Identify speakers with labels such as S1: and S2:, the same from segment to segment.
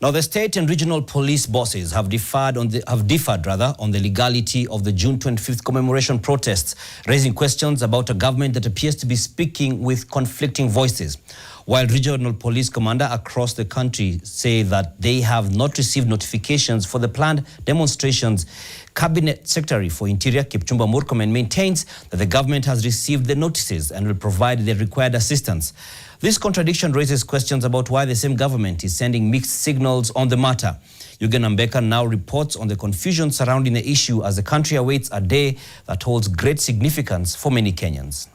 S1: Now, the state and regional police bosses have differed on the legality of the June 25th commemoration protests, raising questions about a government that appears to be speaking with conflicting voices. While regional police commanders across the country say that they have not received notifications for the planned demonstrations, Cabinet Secretary for Interior Kipchumba Murkomen maintains that the government has received the notices and will provide the required assistance. This contradiction raises questions about why the same government is sending mixed signals on the matter. Eugene Mbeka now reports on the confusion surrounding the issue as the country awaits a day that holds great significance for many Kenyans.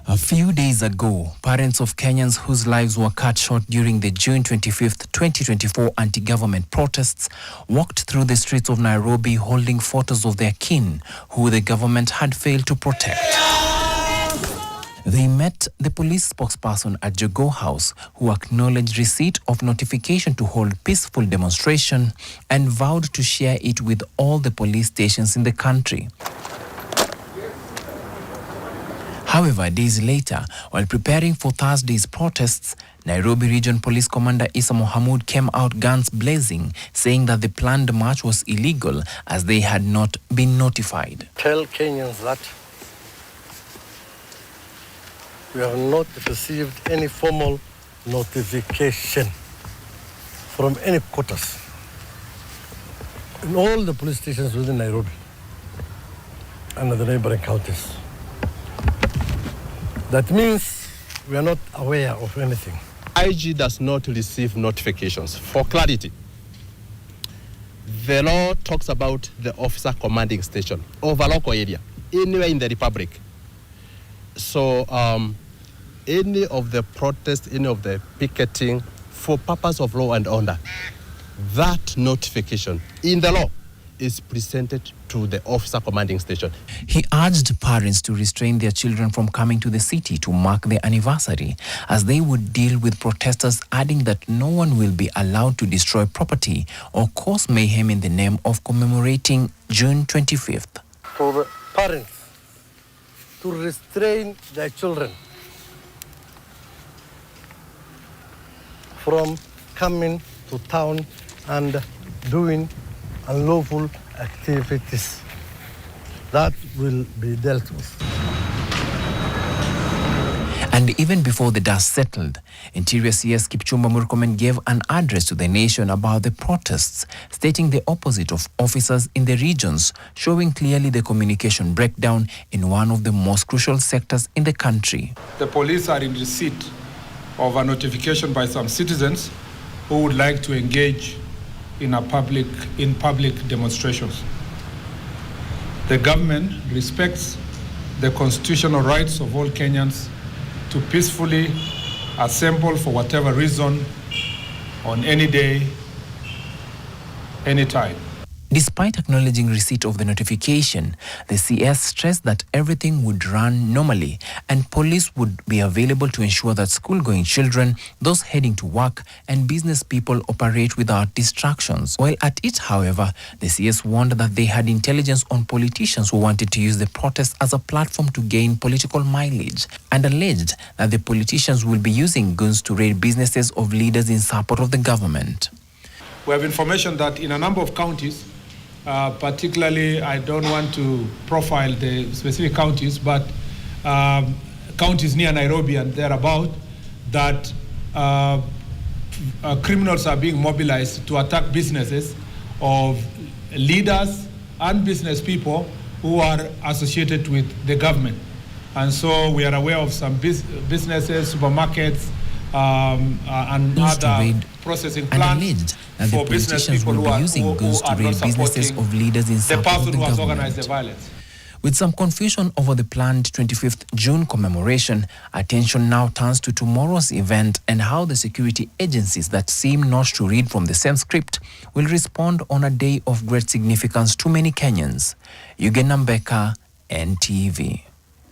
S2: A few days ago, parents of Kenyans whose lives were cut short during the June 25th, 2024 anti-government protests walked through the streets of Nairobi holding photos of their kin who the government had failed to protect. They met the police spokesperson at Jogoo House, who acknowledged receipt of notification to hold peaceful demonstration and vowed to share it with all the police stations in the country. However, days later, while preparing for Thursday's protests, Nairobi Region Police Commander Issa Mohamud came out guns blazing, saying that the planned march was illegal as they had not been notified.
S3: Tell Kenyans that we have not received any formal notification from any quarters in all the police stations within Nairobi and the neighboring counties. That means we are not aware of anything.
S4: IG does not receive notifications. For clarity, the law talks about the officer commanding station over local area, anywhere in the Republic. So any of the protests, any of the picketing, for purpose of law and order, that notification in the law is presented to the officer commanding station.
S2: He urged parents to restrain their children from coming to the city to mark the anniversary, as they would deal with protesters, adding that no one will be allowed to destroy property or cause mayhem in the name of commemorating June 25th.
S3: For the parents to restrain their children from coming to town and doing unlawful activities. That will be dealt with.
S2: And even before the dust settled, Interior CS Kipchumba Murkomen gave an address to the nation about the protests, stating the opposite of officers in the regions, showing clearly the communication breakdown in one of the most crucial sectors in the country.
S5: The police are in receipt of a notification by some citizens who would like to engage in public demonstrations. The government respects the constitutional rights of all Kenyans to peacefully assemble for whatever reason on any day, any time.
S2: Despite acknowledging receipt of the notification, the CS stressed that everything would run normally and police would be available to ensure that school-going children, those heading to work, and business people operate without distractions. While at it, however, the CS warned that they had intelligence on politicians who wanted to use the protest as a platform to gain political mileage, and alleged that the politicians will be using guns to raid businesses of leaders in support of the government.
S5: We have information that in a number of counties, particularly, I don't want to profile the specific counties, but counties near Nairobi and thereabout, that criminals are being mobilized to attack businesses of leaders and business people who are associated with the government. And so we are aware of some businesses, supermarkets, and other processing plants for business people who are not supporting the person who has organized the violence.
S2: With some confusion over the planned 25th June commemoration, attention now turns to tomorrow's event and how the security agencies that seem not to read from the same script will respond on a day of great significance to many Kenyans. Eugene Mbeka, NTV.